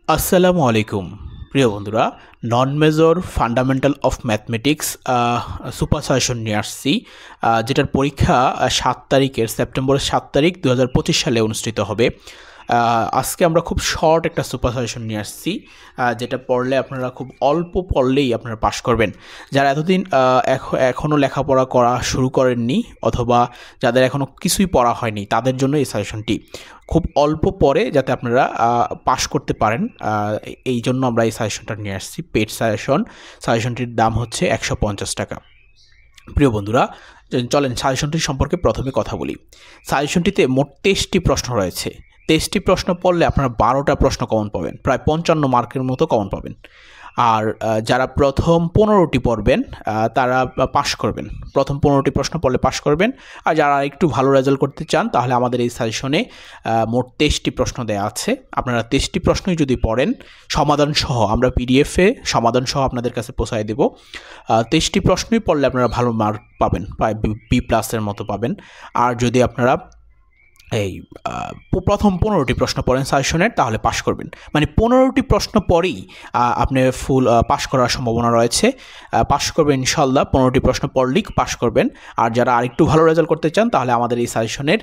আসসালামু আলাইকুম প্রিয় বন্ধুরা, নন major fundamental of mathematics super suggestion নিয়ে আসছি, যেটার পরীক্ষা সেপ্টেম্বরের 7 তারিখ 2025 সালে অনুষ্ঠিত হবে। আজকে আমরা খুব শর্ট একটা সুপার সাজেশন নিয়ে আসছি, যেটা পড়লে আপনারা খুব অল্প পড়লেই আপনারা পাশ করবেন। যারা এতদিন এখনও লেখাপড়া করা শুরু করেননি অথবা যাদের এখনও কিছুই পড়া হয়নি, তাদের জন্য এই সাজেশনটি খুব অল্প পরে যাতে আপনারা পাশ করতে পারেন, এই জন্য আমরা এই সাজেশনটা নিয়ে আসছি। পেড সাজেশনটির দাম হচ্ছে 150 টাকা। প্রিয় বন্ধুরা, চলেন সাজেশনটির সম্পর্কে প্রথমে কথা বলি। সাজেশনটিতে মোট 23টি প্রশ্ন রয়েছে। 23টি প্রশ্ন পড়লে আপনারা 12টা প্রশ্ন কমন পাবেন, প্রায় 55 মার্কের মতো কমন পাবেন। আর যারা প্রথম 15টি পড়বেন তারা পাশ করবেন, প্রথম 15টি প্রশ্ন পড়লে পাশ করবেন। আর যারা একটু ভালো রেজাল্ট করতে চান তাহলে আমাদের এই সাজেশনে মোট 23টি প্রশ্ন দেওয়া আছে। আপনারা 23টি প্রশ্নই যদি পড়েন সমাধান সহ, আমরা পিডিএফে সমাধান সহ আপনাদের কাছে পৌঁছায় দেব। 23টি প্রশ্নই পড়লে আপনারা ভালো মার্ক পাবেন, প্রায় B+ মতো পাবেন। আর যদি আপনারা এই প্রথম 15টি প্রশ্ন পড়েন সাজেশনের তাহলে পাশ করবেন, মানে 15টি প্রশ্ন পরেই আপনি ফুল পাশ করার সম্ভাবনা রয়েছে। পাশ করবেন ইনশাল্লাহ, 15টি প্রশ্ন পড়লেই পাশ করবেন। আর যারা আরেকটু ভালো রেজাল্ট করতে চান তাহলে আমাদের এই সাজেশনের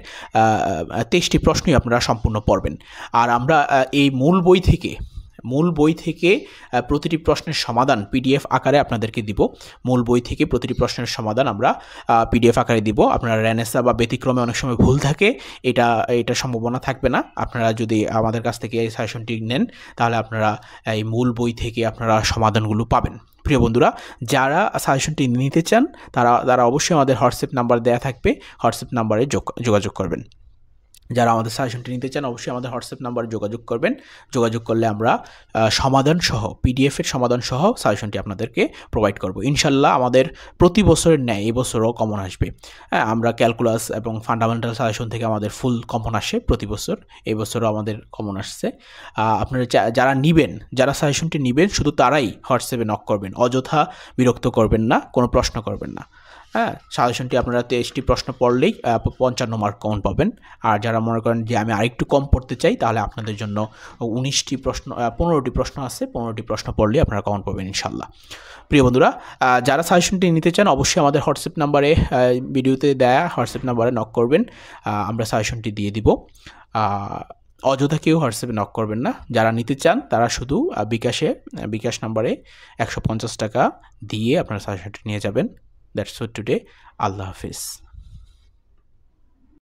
23টি প্রশ্নই আপনারা সম্পূর্ণ পড়বেন। আর আমরা এই মূল বই থেকে প্রতিটি প্রশ্নের সমাধান পিডিএফ আকারে আপনাদেরকে দিব। মূল বই থেকে প্রতিটি প্রশ্নের সমাধান আমরা পিডিএফ আকারে দিব। আপনারা রেনেসা বা ব্যতিক্রমে অনেক সময় ভুল থাকে, এটা সম্ভাবনা থাকবে না। আপনারা যদি আমাদের কাছ থেকে এই সাজেশনটি নেন তাহলে আপনারা এই মূল বই থেকে আপনারা সমাধানগুলো পাবেন। প্রিয় বন্ধুরা, যারা সাজেশনটি নিতে চান তারা অবশ্যই আমাদের হোয়াটসঅ্যাপ নাম্বার দেওয়া থাকবে, হোয়াটসঅ্যাপ নাম্বারে যোগাযোগ করবেন। যারা আমাদের সাজেশনটি নিতে চান অবশ্যই আমাদের হোয়াটসঅ্যাপ নাম্বারে যোগাযোগ করবেন। যোগাযোগ করলে আমরা সমাধান সহ, পিডিএফের সমাধান সহ সাজেশনটি আপনাদেরকে প্রোভাইড করব ইনশাল্লাহ। আমাদের প্রতি বছরের ন্যায় এবছরও কমন আসবে। আমরা ক্যালকুলাস এবং ফান্ডামেন্টাল সাজেশন থেকে আমাদের ফুল কমন আসে প্রতি বছর, এই বছরও আমাদের কমন আসছে। আপনারা যারা সাজেশনটি নেবেন শুধু তারাই হোয়াটসঅ্যাপে নক করবেন, অযথা বিরক্ত করবেন না, কোনো প্রশ্ন করবেন না। সাজেশনটি আপনারা 23টি প্রশ্ন পড়লেই 55 মার্ক কমন পাবেন। আর যারা মনে করেন যে আমি আরেকটু কম পড়তে চাই তাহলে আপনাদের জন্য 15টি প্রশ্ন আছে, 15টি প্রশ্ন পড়লেই আপনারা কমন পাবেন ইনশাল্লাহ। প্রিয় বন্ধুরা, যারা সাজেশনটি নিতে চান অবশ্যই আমাদের হোয়াটসঅ্যাপ নাম্বারে, ভিডিওতে দেয়া হোয়াটসঅ্যাপ নাম্বারে নক করবেন, আমরা সাজেশনটি দিয়ে দিব। অযথা কেউ হোয়াটসঅ্যাপে নক করবেন না। যারা নিতে চান তারা শুধু বিকাশ নাম্বারে 150 টাকা দিয়ে আপনারা সাজেশনটি নিয়ে যাবেন। That's all today. Allah Hafiz.